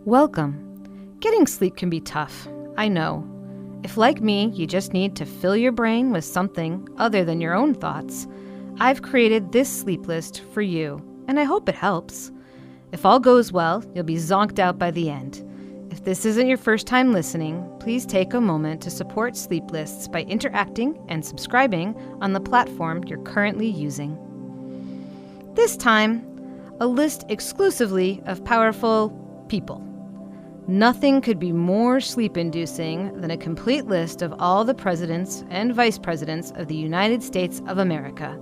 Welcome. Getting sleep can be tough, I know. If, like me, you just need to fill your brain with something other than your own thoughts, I've created this sleep list for you, and I hope it helps. If all goes well, you'll be zonked out by the end. If this isn't your first time listening, please take a moment to support Sleep Lists by interacting and subscribing on the platform you're currently using. This time, a list exclusively of powerful people. Nothing could be more sleep-inducing than a complete list of all the presidents and vice presidents of the United States of America.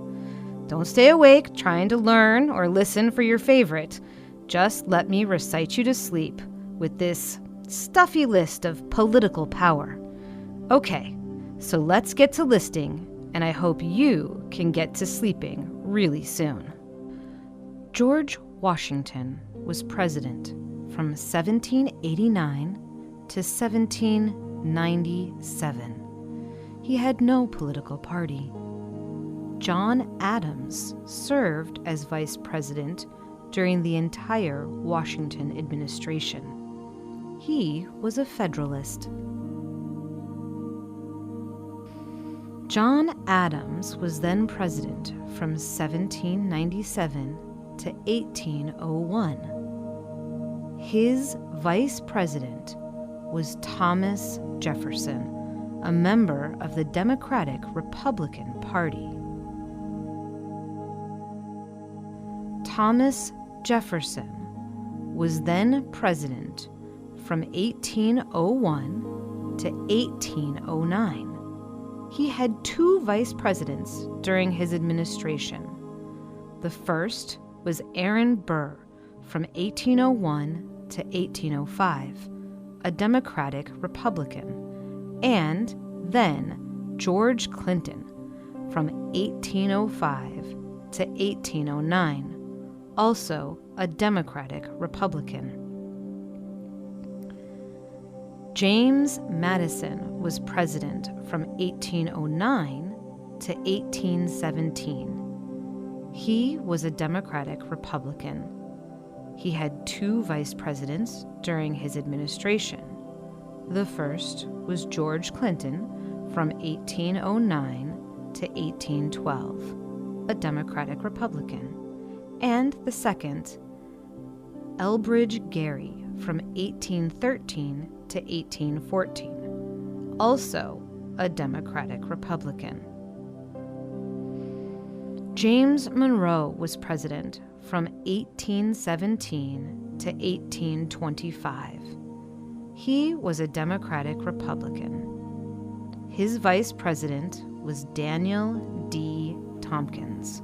Don't stay awake trying to learn or listen for your favorite. Just let me recite you to sleep with this stuffy list of political power. Okay, so let's get to listing, and I hope you can get to sleeping really soon. George Washington was president from 1789 to 1797. He had no political party. John Adams served as vice president during the entire Washington administration. He was a Federalist. John Adams was then president from 1797 to 1801. His vice president was Thomas Jefferson, a member of the Democratic Republican Party. Thomas Jefferson was then president from 1801 to 1809. He had two vice presidents during his administration. The first was Aaron Burr from 1801 to 1805, a Democratic Republican, and then George Clinton from 1805 to 1809, also a Democratic Republican. James Madison was president from 1809 to 1817. He was a Democratic Republican. He had two vice presidents during his administration. The first was George Clinton from 1809 to 1812, a Democratic Republican, and the second, Elbridge Gerry from 1813 to 1814, also a Democratic Republican. James Monroe was president from 1817 to 1825. He was a Democratic Republican. His vice president was Daniel D. Tompkins,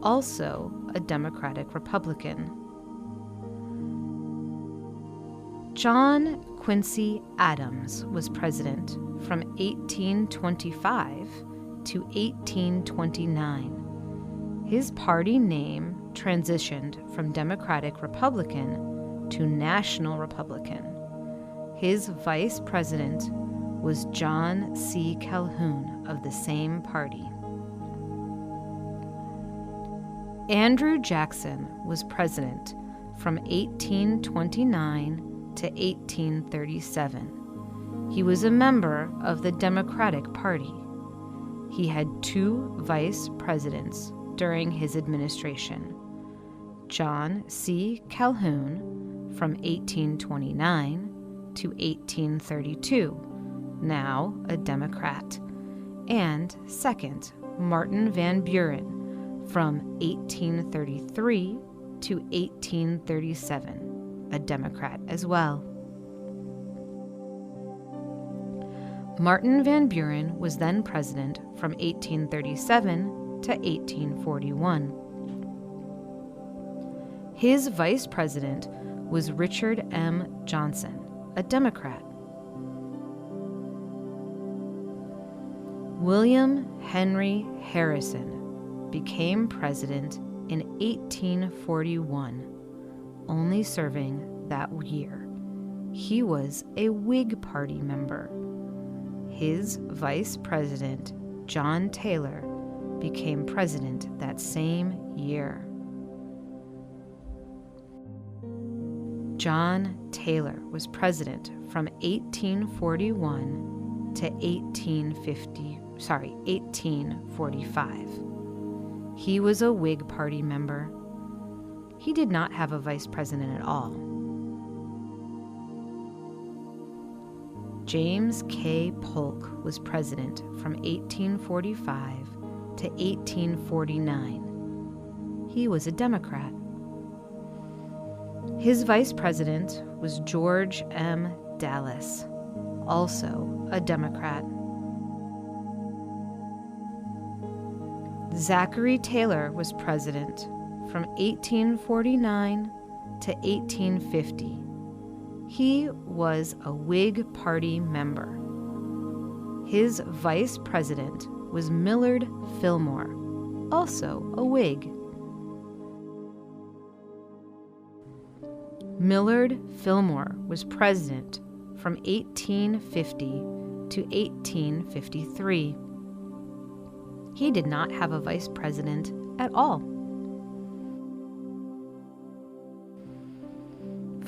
also a Democratic Republican. John Quincy Adams was president from 1825 to 1829. His party name transitioned from Democratic Republican to National Republican. His vice president was John C. Calhoun of the same party. Andrew Jackson was president from 1829 to 1837. He was a member of the Democratic Party. He had two vice presidents during his administration, John C. Calhoun from 1829 to 1832, now a Democrat, and second, Martin Van Buren from 1833 to 1837, a Democrat as well. Martin Van Buren was then president from 1837 to 1841. His vice president was Richard M. Johnson, a Democrat. William Henry Harrison became president in 1841, only serving that year. He was a Whig Party member. His vice president, John Taylor, became president that same year. John Taylor was president from 1841 to 1845. He was a Whig Party member. He did not have a vice president at all. James K. Polk was president from 1845 to 1849. He was a Democrat. His vice president was George M. Dallas, also a Democrat. Zachary Taylor was president from 1849 to 1850. He was a Whig Party member. His vice president was Millard Fillmore, also a Whig. Millard Fillmore was president from 1850 to 1853. He did not have a vice president at all.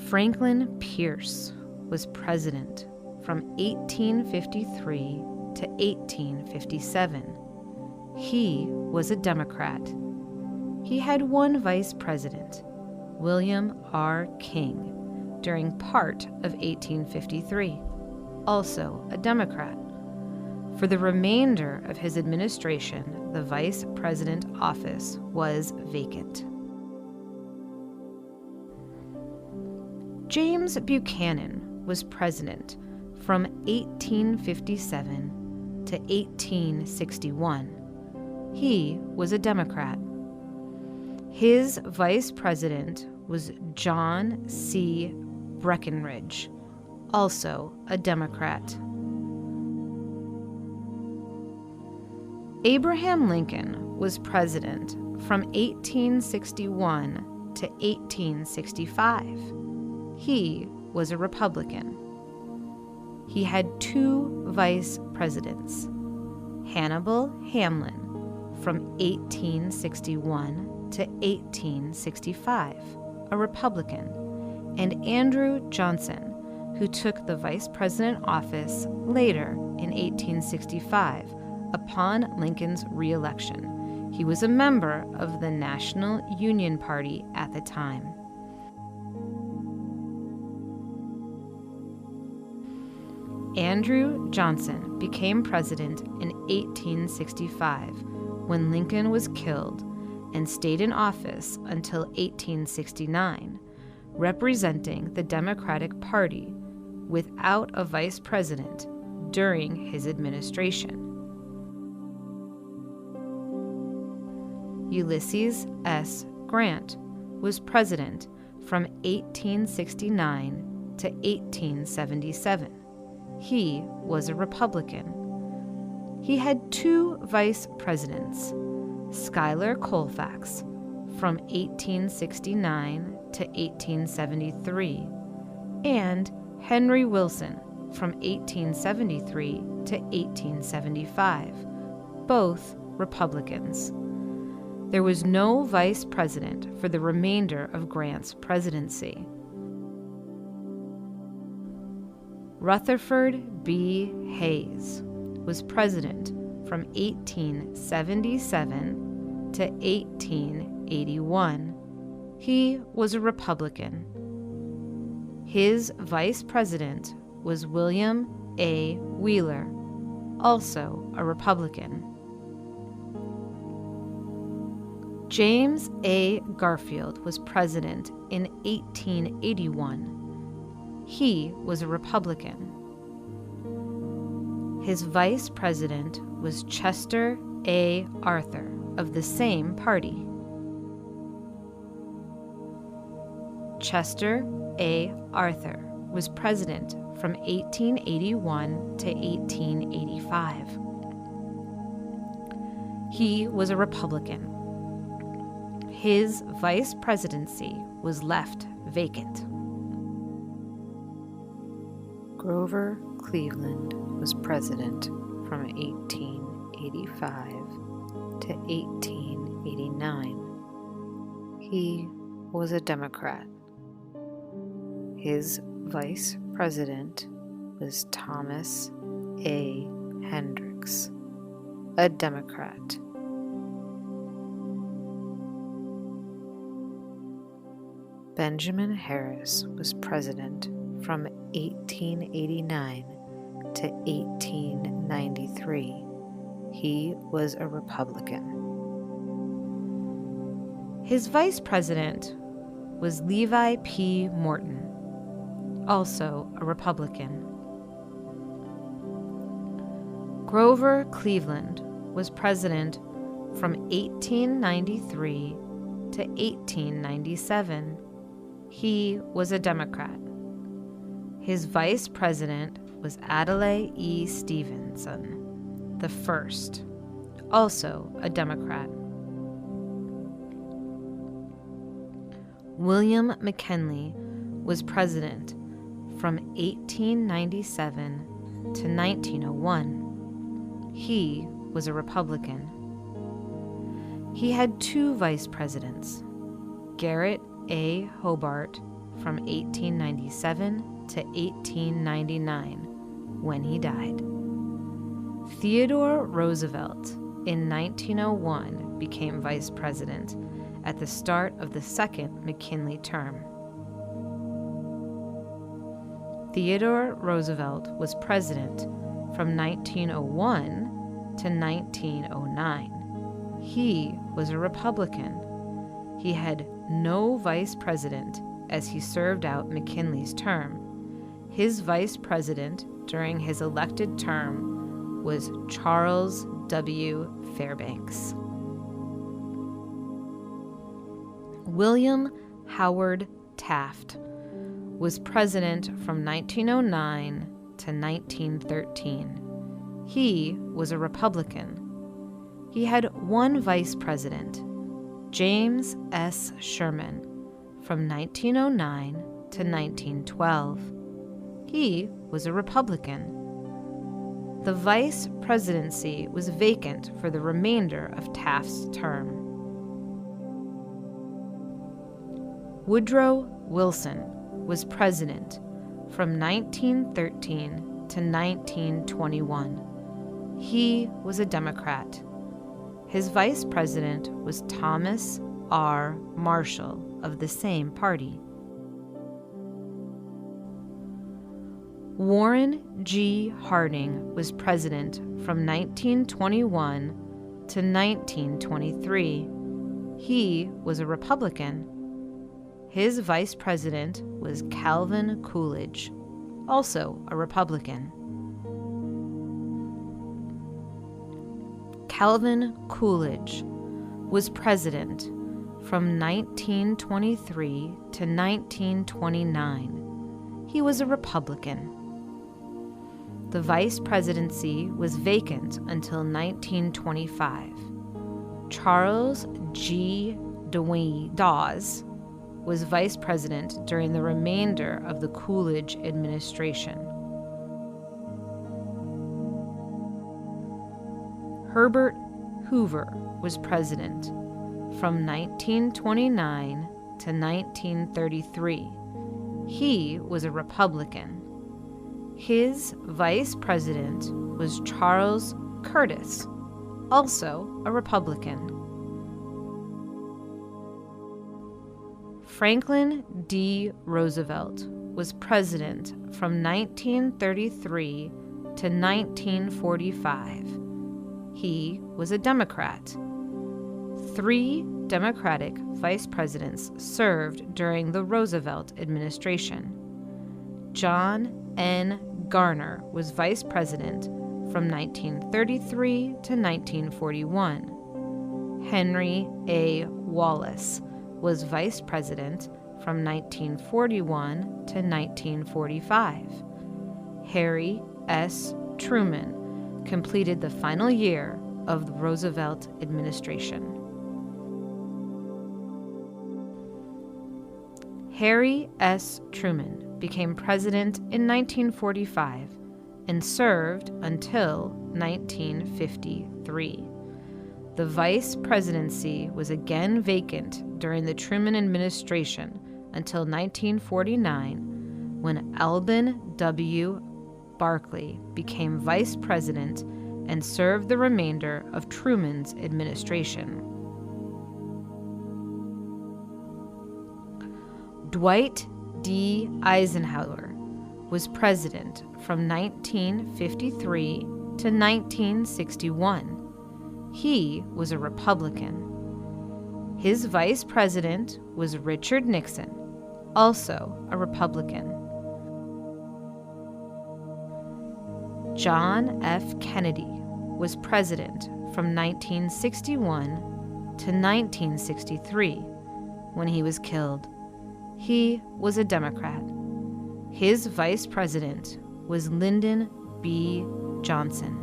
Franklin Pierce was president from 1853 to 1857. He was a Democrat. He had one vice president, William R. King, during part of 1853, also a Democrat. For the remainder of his administration, the vice president office was vacant. James Buchanan was president from 1857 to 1861. He was a Democrat. His vice president was John C. Breckinridge, also a Democrat. Abraham Lincoln was president from 1861 to 1865. He was a Republican. He had two vice presidents, Hannibal Hamlin from 1861 to 1865, a Republican, and Andrew Johnson, who took the vice president office later in 1865 upon Lincoln's re-election. He was a member of the National Union Party at the time. Andrew Johnson became president in 1865 when Lincoln was killed and stayed in office until 1869, representing the Democratic Party without a vice president during his administration. Ulysses S. Grant was president from 1869 to 1877. He was a Republican. He had two vice presidents, Schuyler Colfax from 1869 to 1873, and Henry Wilson from 1873 to 1875, both Republicans. There was no vice president for the remainder of Grant's presidency. Rutherford B. Hayes was president from 1877 to 1881. He was a Republican. His vice president was William A. Wheeler, also a Republican. James A. Garfield was president in 1881. He was a Republican. His vice president was Chester A. Arthur of the same party. Chester A. Arthur was president from 1881 to 1885. He was a Republican. His vice presidency was left vacant. Grover Cleveland was president from 1885 to 1889. He was a Democrat. His vice president was Thomas A. Hendricks, a Democrat. Benjamin Harris was president from 1889 to 1893. He was a Republican. His vice president was Levi P. Morton, also a Republican. Grover Cleveland was president from 1893 to 1897. He was a Democrat. His vice president was Adlai E. Stevenson the first, also a Democrat. William McKinley was president from 1897 to 1901. He was a Republican. He had two vice presidents, Garrett A. Hobart from 1897 to 1899, when he died. Theodore Roosevelt in 1901 became vice president at the start of the second McKinley term. Theodore Roosevelt was president from 1901 to 1909. He was a Republican. He had no vice president as he served out McKinley's term. His vice president during his elected term was Charles W. Fairbanks. William Howard Taft was president from 1909 to 1913. He was a Republican. He had one vice president, James S. Sherman, from 1909 to 1912. He was a Republican. The vice presidency was vacant for the remainder of Taft's term. Woodrow Wilson was president from 1913 to 1921. He was a Democrat. His vice president was Thomas R. Marshall of the same party. Warren G. Harding was president from 1921 to 1923. He was a Republican. His vice president was Calvin Coolidge, also a Republican. Calvin Coolidge was president from 1923 to 1929. He was a Republican. The vice presidency was vacant until 1925. Charles G. Dawes was vice president during the remainder of the Coolidge administration. Herbert Hoover was president from 1929 to 1933. He was a Republican. His vice president was Charles Curtis, also a Republican. Franklin D. Roosevelt was president from 1933 to 1945. He was a Democrat. 3 Democratic vice presidents served during the Roosevelt administration. John N. Garner was vice president from 1933 to 1941. Henry A. Wallace was vice president from 1941 to 1945. Harry S. Truman completed the final year of the Roosevelt administration. Harry S. Truman became president in 1945 and served until 1953. The vice presidency was again vacant during the Truman administration until 1949, when Alban W. Barkley became vice president and served the remainder of Truman's administration. Dwight D. Eisenhower was president from 1953 to 1961. He was a Republican. His vice president was Richard Nixon, also a Republican. John F. Kennedy was president from 1961 to 1963 when he was killed. He was a Democrat. His vice president was Lyndon B. Johnson.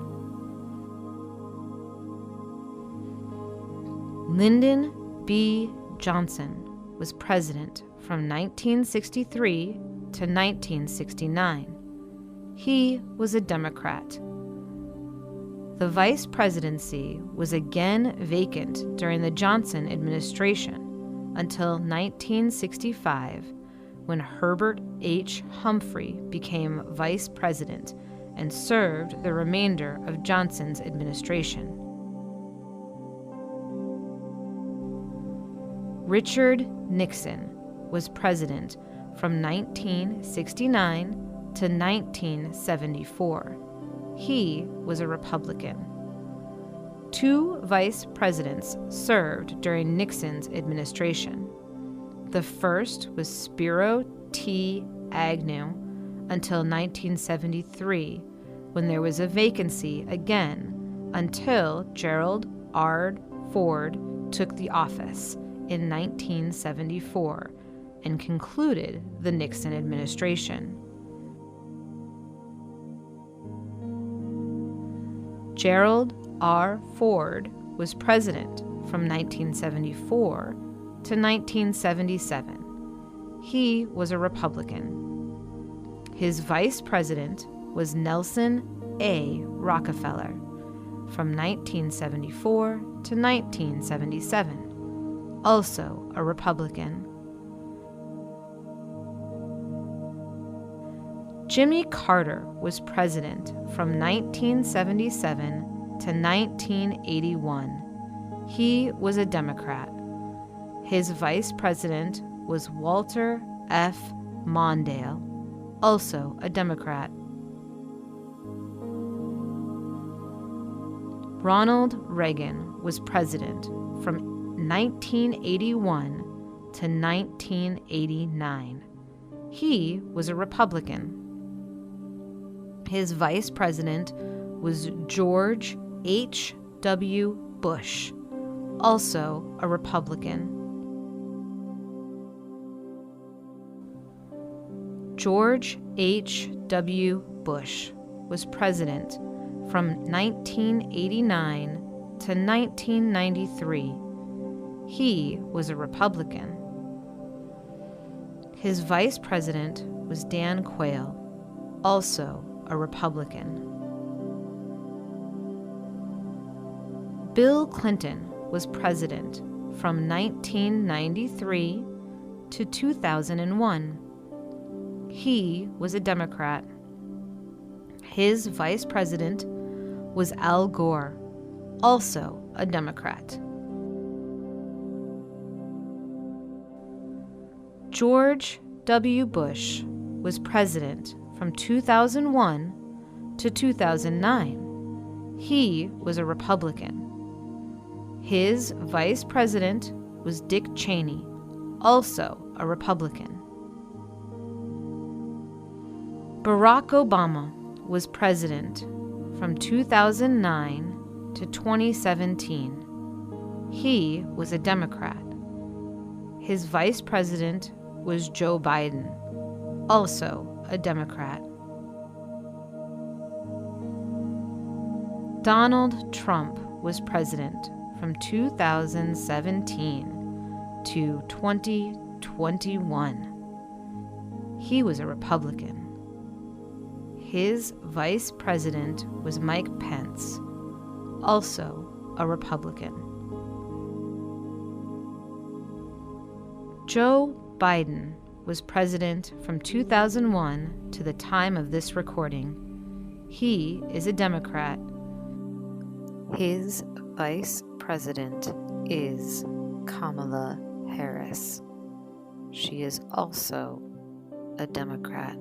Lyndon B. Johnson was president from 1963 to 1969. He was a Democrat. The vice presidency was again vacant during the Johnson administration until 1965, when Herbert H. Humphrey became vice president and served the remainder of Johnson's administration. Richard Nixon was president from 1969 to 1974. He was a Republican. 2 vice presidents served during Nixon's administration. The first was Spiro T. Agnew until 1973, when there was a vacancy again until Gerald R. Ford took the office in 1974 and concluded the Nixon administration. Gerald R. Ford was president from 1974 to 1977. He was a Republican. His vice president was Nelson A. Rockefeller from 1974 to 1977, also a Republican. Jimmy Carter was president from 1977 to 1981. He was a Democrat. His vice president was Walter F. Mondale, also a Democrat. Ronald Reagan was president from 1981 to 1989. He was a Republican. His vice president was George H.W. Bush, also a Republican. George H.W. Bush was president from 1989 to 1993. He was a Republican. His vice president was Dan Quayle, also a Republican. Bill Clinton was president from 1993 to 2001. He was a Democrat. His vice president was Al Gore, also a Democrat. George W. Bush was president from 2001 to 2009. He was a Republican. His vice president was Dick Cheney, also a Republican. Barack Obama was president from 2009 to 2017. He was a Democrat. His vice president was Joe Biden, also a Democrat. Donald Trump was president from 2017 to 2021. He was a Republican. His vice president was Mike Pence, also a Republican. Joe Biden was president from 2001 to the time of this recording. He is a Democrat. His vice president is Kamala Harris. She is also a Democrat.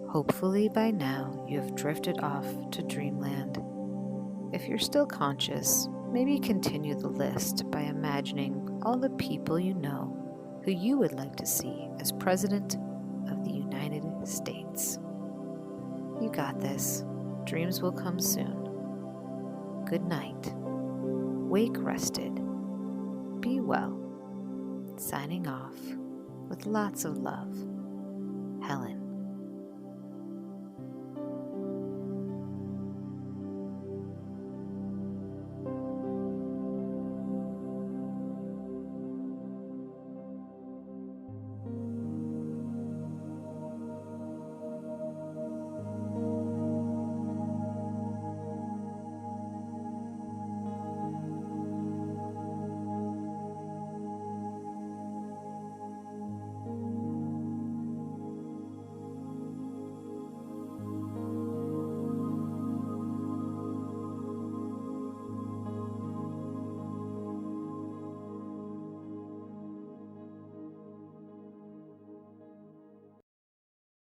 Hopefully by now you have drifted off to dreamland. If you're still conscious, maybe continue the list by imagining all the people you know who you would like to see as President of the United States. You got this. Dreams will come soon. Good night. Wake rested. Be well. Signing off with lots of love. Helen.